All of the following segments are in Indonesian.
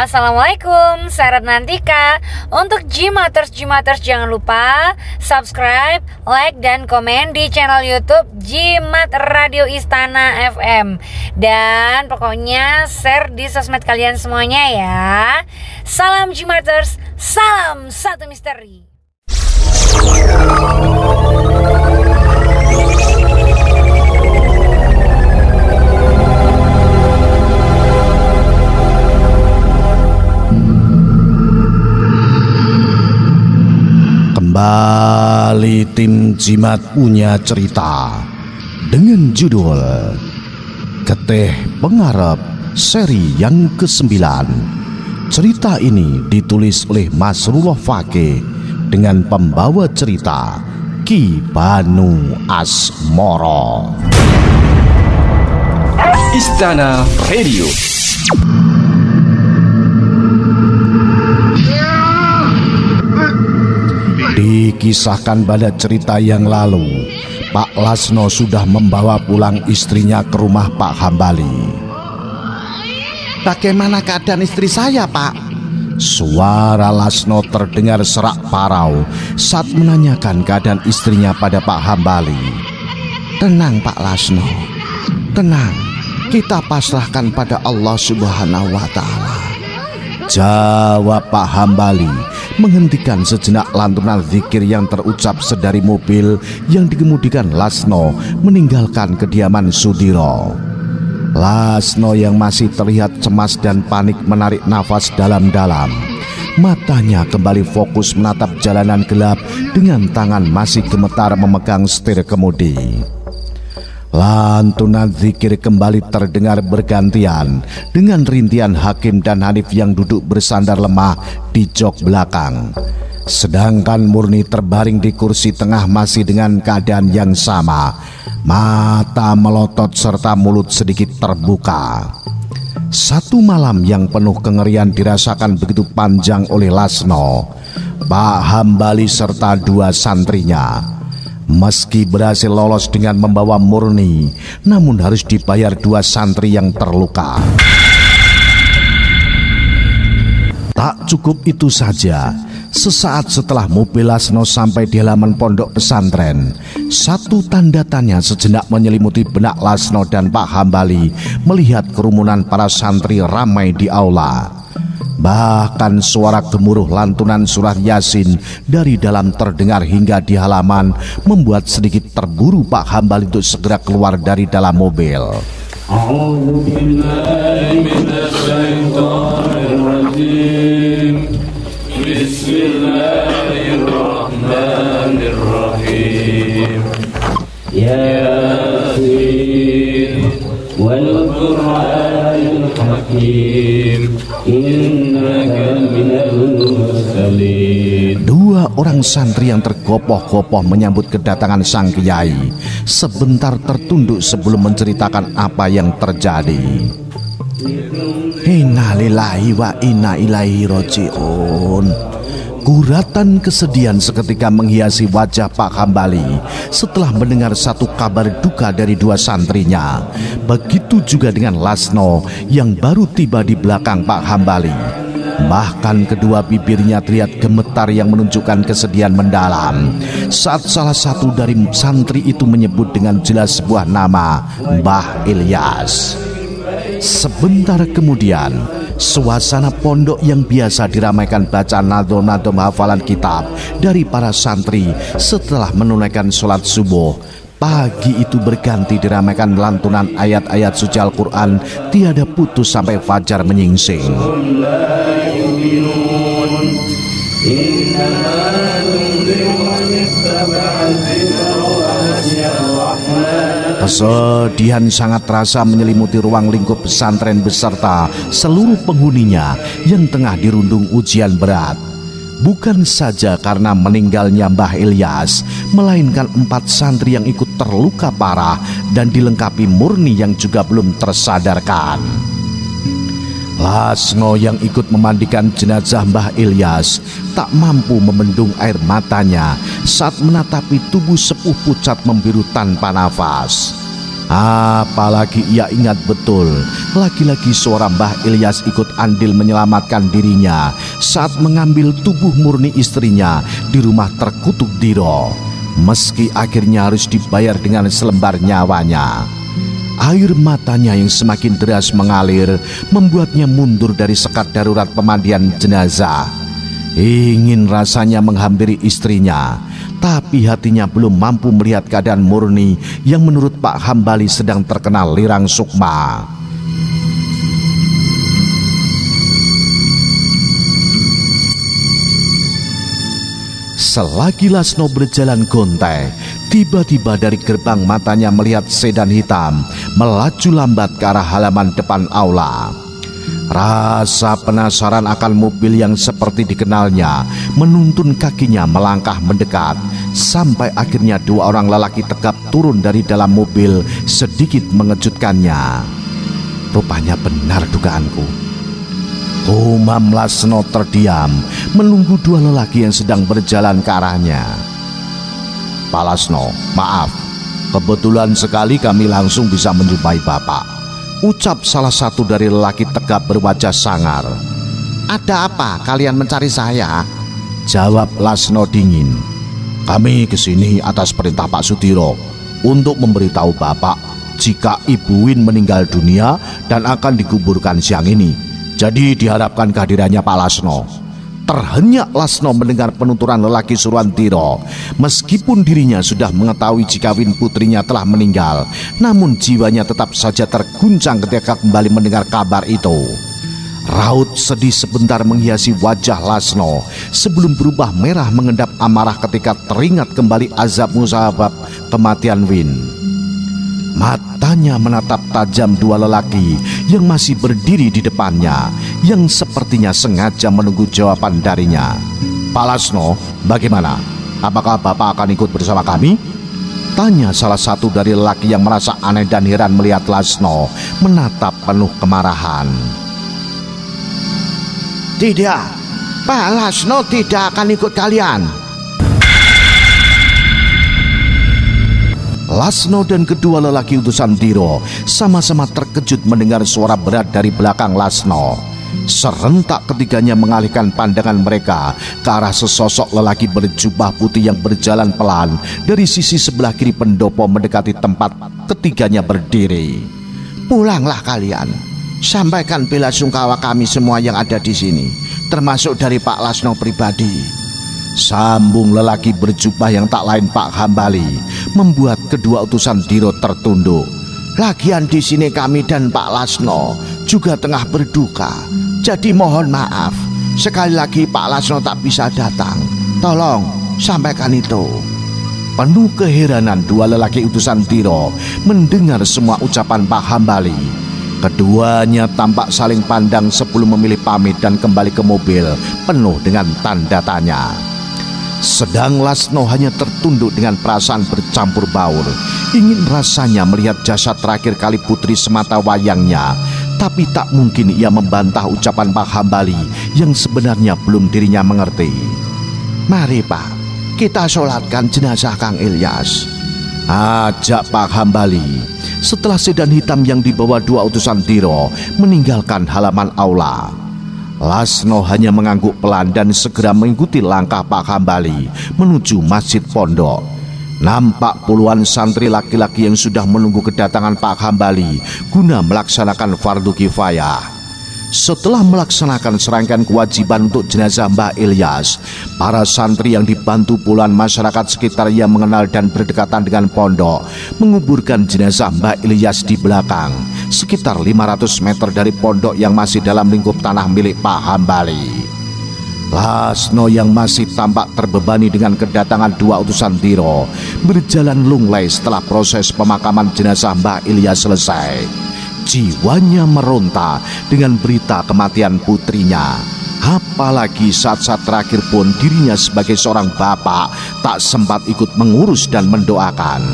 Assalamualaikum, saya Ratnantika. Untuk Jimaters jangan lupa subscribe, like, dan komen di channel YouTube Jimat Radio Istana FM. Dan pokoknya share di sosmed kalian semuanya ya. Salam Jimaters, salam satu misteri. Kembali tim Jimat punya cerita dengan judul Getih Pengarep seri yang ke-9. Cerita ini ditulis oleh Masrullah Fakih dengan pembawa cerita Ki Banu Asmoro. Istana Radio. Dikisahkan pada cerita yang lalu, Pak Lasno sudah membawa pulang istrinya ke rumah Pak Hambali. Bagaimana keadaan istri saya, Pak? Suara Lasno terdengar serak parau saat menanyakan keadaan istrinya pada Pak Hambali. Tenang, Pak Lasno, tenang. Kita pasrahkan pada Allah Subhanahu wa Ta'ala, jawab Pak Hambali, menghentikan sejenak lantunan zikir yang terucap sedari mobil yang dikemudikan Lasno meninggalkan kediaman Sudiro. Lasno yang masih terlihat cemas dan panik menarik nafas dalam-dalam. Matanya kembali fokus menatap jalanan gelap dengan tangan masih gemetar memegang setir kemudi. Lantunan zikir kembali terdengar bergantian dengan rintian Hakim dan Hanif yang duduk bersandar lemah di jok belakang. Sedangkan Murni terbaring di kursi tengah masih dengan keadaan yang sama, mata melotot serta mulut sedikit terbuka. Satu malam yang penuh kengerian dirasakan begitu panjang oleh Lasno, Pak Hambali serta dua santrinya. Meski berhasil lolos dengan membawa Murni, namun harus dibayar dua santri yang terluka. Tak cukup itu saja, sesaat setelah mobil Lasno sampai di halaman pondok pesantren, satu tanda tanya sejenak menyelimuti benak Lasno dan Pak Hambali melihat kerumunan para santri ramai di aula. Bahkan suara gemuruh lantunan surat Yasin dari dalam terdengar hingga di halaman, membuat sedikit terburu Pak Hambali untuk segera keluar dari dalam mobil. Bismillahirrahmanirrahim. Yasin wal Qur'anil Hakim. Dua orang santri yang tergopoh-gopoh menyambut kedatangan sang kiai sebentar tertunduk sebelum menceritakan apa yang terjadi. Inna lillahi wa inna ilaihi raji'un. Guratan kesedihan seketika menghiasi wajah Pak Hambali setelah mendengar satu kabar duka dari dua santrinya. Begitu juga dengan Lasno yang baru tiba di belakang Pak Hambali. Bahkan kedua bibirnya terlihat gemetar yang menunjukkan kesedihan mendalam saat salah satu dari santri itu menyebut dengan jelas sebuah nama, Mbah Ilyas. Sebentar kemudian, suasana pondok yang biasa diramaikan bacaan nadom-nadom hafalan kitab dari para santri setelah menunaikan sholat subuh pagi itu berganti diramaikan lantunan ayat-ayat suci Al-Quran tiada putus sampai fajar menyingsing. Kesedihan sangat terasa menyelimuti ruang lingkup pesantren beserta seluruh penghuninya yang tengah dirundung ujian berat. Bukan saja karena meninggalnya Mbah Ilyas, melainkan 4 santri yang ikut terluka parah dan dilengkapi Murni yang juga belum tersadarkan. Lasno yang ikut memandikan jenazah Mbah Ilyas tak mampu membendung air matanya saat menatapi tubuh sepuh pucat membiru tanpa nafas. Apalagi ia ingat betul, lagi-lagi suara Mbah Ilyas ikut andil menyelamatkan dirinya saat mengambil tubuh murni istrinya di rumah terkutuk Diro. Meski akhirnya harus dibayar dengan selembar nyawanya. Air matanya yang semakin deras mengalir membuatnya mundur dari sekat darurat pemandian jenazah. Ingin rasanya menghampiri istrinya, tapi hatinya belum mampu melihat keadaan murni yang menurut Pak Hambali sedang terkena lirang sukma. Selagi Lasno berjalan gontai, tiba-tiba dari gerbang matanya melihat sedan hitam melaju lambat ke arah halaman depan aula. Rasa penasaran akan mobil yang seperti dikenalnya menuntun kakinya melangkah mendekat, sampai akhirnya dua orang lelaki tegap turun dari dalam mobil sedikit mengejutkannya. Rupanya benar dugaanku. Umam Lasno terdiam menunggu dua lelaki yang sedang berjalan ke arahnya. Pak Lasno, maaf, kebetulan sekali kami langsung bisa menjumpai Bapak, ucap salah satu dari lelaki tegap berwajah sangar. Ada apa kalian mencari saya? Jawab Lasno dingin. Kami kesini atas perintah Pak Sudiro untuk memberitahu Bapak jika Ibu Win meninggal dunia dan akan dikuburkan siang ini. Jadi diharapkan kehadirannya Pak Lasno. Terhenyak Lasno mendengar penuturan lelaki suruhan Diro. Meskipun dirinya sudah mengetahui jika Win putrinya telah meninggal, namun jiwanya tetap saja terguncang ketika kembali mendengar kabar itu. Raut sedih sebentar menghiasi wajah Lasno sebelum berubah merah mengendap amarah ketika teringat kembali azab musabab kematian Win. Matanya menatap tajam dua lelaki yang masih berdiri di depannya, yang sepertinya sengaja menunggu jawaban darinya. Pak Lasno, bagaimana? Apakah Bapak akan ikut bersama kami? Tanya salah satu dari lelaki yang merasa aneh dan heran melihat Lasno menatap penuh kemarahan. Tidak, Pak Lasno tidak akan ikut kalian. Lasno dan kedua lelaki utusan Diro sama-sama terkejut mendengar suara berat dari belakang Lasno. Serentak ketiganya mengalihkan pandangan mereka ke arah sesosok lelaki berjubah putih yang berjalan pelan dari sisi sebelah kiri pendopo mendekati tempat ketiganya berdiri. Pulanglah kalian, sampaikan bela sungkawa kami semua yang ada di sini, termasuk dari Pak Lasno pribadi. Sambung lelaki berjubah yang tak lain Pak Hambali, membuat kedua utusan Diro tertunduk. Lagian di sini kami dan Pak Lasno juga tengah berduka, jadi mohon maaf sekali lagi Pak Lasno tak bisa datang. Tolong sampaikan itu. Penuh keheranan dua lelaki utusan Diro mendengar semua ucapan Pak Hambali. Keduanya tampak saling pandang sebelum memilih pamit dan kembali ke mobil penuh dengan tanda tanya. Sedang Lasno hanya tertunduk dengan perasaan bercampur baur. Ingin rasanya melihat jasad terakhir kali putri semata wayangnya, tapi tak mungkin ia membantah ucapan Pak Hambali yang sebenarnya belum dirinya mengerti. Mari Pak, kita sholatkan jenazah Kang Ilyas, ajak Pak Hambali. Setelah sedan hitam yang dibawa dua utusan Diro meninggalkan halaman aula, Lasno hanya mengangguk pelan dan segera mengikuti langkah Pak Hambali menuju masjid pondok. Nampak puluhan santri laki-laki yang sudah menunggu kedatangan Pak Hambali guna melaksanakan fardu kifayah. Setelah melaksanakan serangkaian kewajiban untuk jenazah Mbah Ilyas, para santri yang dibantu puluhan masyarakat sekitar yang mengenal dan berdekatan dengan pondok menguburkan jenazah Mbah Ilyas di belakang, sekitar 500 meter dari pondok yang masih dalam lingkup tanah milik Pak Hambali. Lasno yang masih tampak terbebani dengan kedatangan dua utusan Diro berjalan lunglai setelah proses pemakaman jenazah Mbah Ilyas selesai. Jiwanya meronta dengan berita kematian putrinya. Apalagi saat-saat terakhir pun dirinya sebagai seorang bapak tak sempat ikut mengurus dan mendoakan.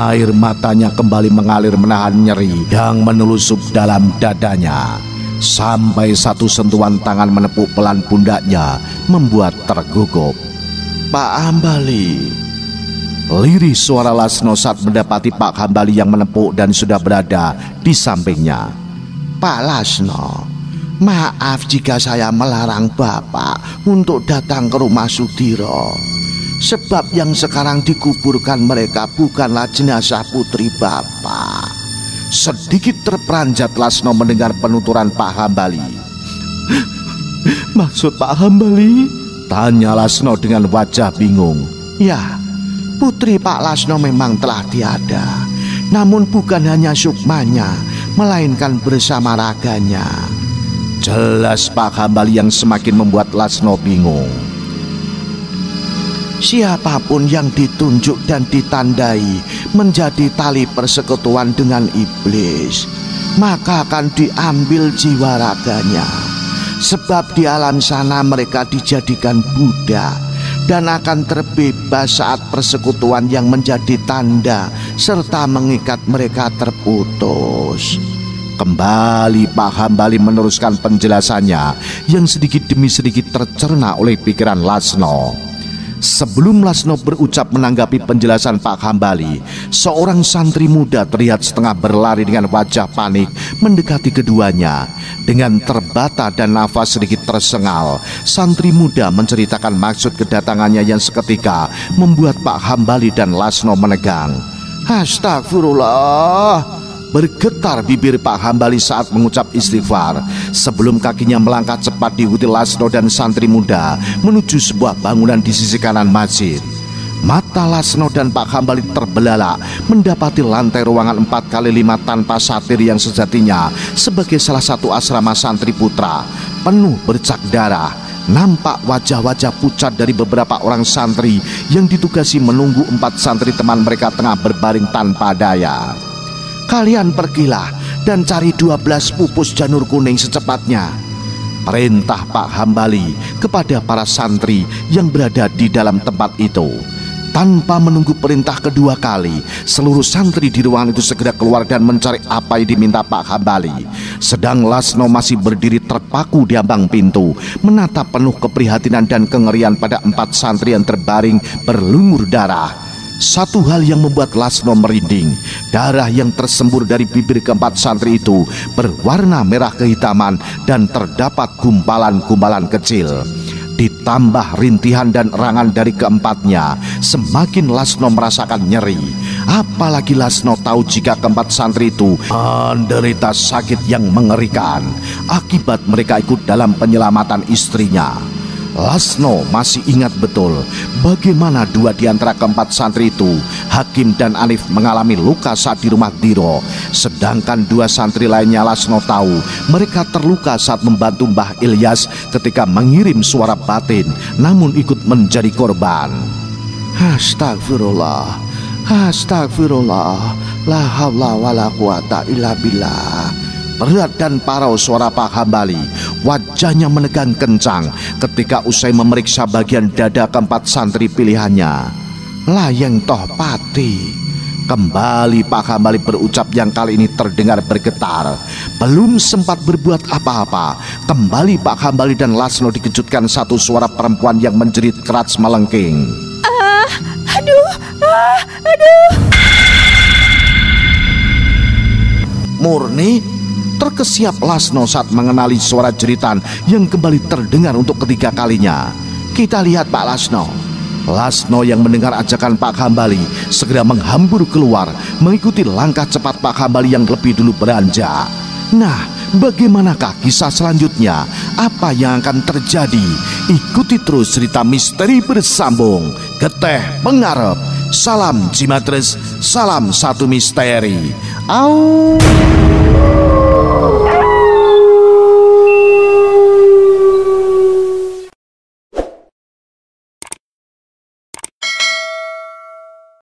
Air matanya kembali mengalir menahan nyeri yang menelusup dalam dadanya, sampai satu sentuhan tangan menepuk pelan pundaknya membuat tergugup. Pak Hambali, Lirih suara Lasno saat mendapati Pak Hambali yang menepuk dan sudah berada di sampingnya. Pak Lasno, maaf jika saya melarang Bapak untuk datang ke rumah Sudiro. Sebab yang sekarang dikuburkan mereka bukanlah jenazah putri Bapak. Sedikit terperanjat Lasno mendengar penuturan Pak Hambali. Maksud Pak Hambali? Tanya Lasno dengan wajah bingung. Ya, putri Pak Lasno memang telah tiada. Namun bukan hanya sukmanya, melainkan bersama raganya. Jelas Pak Hambali yang semakin membuat Lasno bingung. Siapapun yang ditunjuk dan ditandai menjadi tali persekutuan dengan iblis, maka akan diambil jiwa raganya. Sebab di alam sana mereka dijadikan budak dan akan terbebas saat persekutuan yang menjadi tanda serta mengikat mereka terputus. Kembali Pak Hambali meneruskan penjelasannya yang sedikit demi sedikit tercerna oleh pikiran Lasno. Sebelum Lasno berucap menanggapi penjelasan Pak Hambali, seorang santri muda terlihat setengah berlari dengan wajah panik mendekati keduanya. Dengan terbata dan nafas sedikit tersengal, santri muda menceritakan maksud kedatangannya yang seketika membuat Pak Hambali dan Lasno menegang. Astagfirullah. Bergetar bibir Pak Hambali saat mengucap istighfar sebelum kakinya melangkah cepat diikuti Lasno dan santri muda menuju sebuah bangunan di sisi kanan masjid. Mata Lasno dan Pak Hambali terbelalak mendapati lantai ruangan 4x5 tanpa satir yang sejatinya sebagai salah satu asrama santri putra, penuh bercak darah. Nampak wajah-wajah pucat dari beberapa orang santri yang ditugasi menunggu 4 santri teman mereka tengah berbaring tanpa daya. Kalian pergilah dan cari 12 pupus janur kuning secepatnya, perintah Pak Hambali kepada para santri yang berada di dalam tempat itu. Tanpa menunggu perintah kedua kali, seluruh santri di ruangan itu segera keluar dan mencari apa yang diminta Pak Hambali. Sedang Lasno masih berdiri terpaku di ambang pintu, menatap penuh keprihatinan dan kengerian pada 4 santri yang terbaring berlumur darah. Satu hal yang membuat Lasno merinding, darah yang tersembur dari bibir keempat santri itu berwarna merah kehitaman dan terdapat gumpalan-gumpalan kecil. Ditambah rintihan dan erangan dari keempatnya, semakin Lasno merasakan nyeri. Apalagi Lasno tahu jika keempat santri itu menderita sakit yang mengerikan akibat mereka ikut dalam penyelamatan istrinya. Lasno masih ingat betul bagaimana 2 di antara keempat santri itu, Hakim dan Anif, mengalami luka saat di rumah Diro. Sedangkan 2 santri lainnya Lasno tahu mereka terluka saat membantu Mbah Ilyas ketika mengirim suara batin, namun ikut menjadi korban. Astagfirullah, astagfirullah, la haula wala quwata illa billah. Berat dan parau suara Pak Hambali. Wajahnya menegang kencang ketika usai memeriksa bagian dada keempat santri pilihannya. Layeng toh pati. Kembali Pak Hambali berucap yang kali ini terdengar bergetar. Belum sempat berbuat apa-apa, kembali Pak Hambali dan Lasno dikejutkan satu suara perempuan yang menjerit keras melengking. Aduh. Murni terkesiap Lasno saat mengenali suara jeritan yang kembali terdengar untuk ketiga kalinya. Kita lihat Pak Lasno. Lasno yang mendengar ajakan Pak Hambali segera menghambur keluar mengikuti langkah cepat Pak Hambali yang lebih dulu beranjak. Nah, bagaimanakah kisah selanjutnya? Apa yang akan terjadi? Ikuti terus cerita misteri bersambung. Geteh pengarep. Salam Jimatres, salam satu misteri. Au.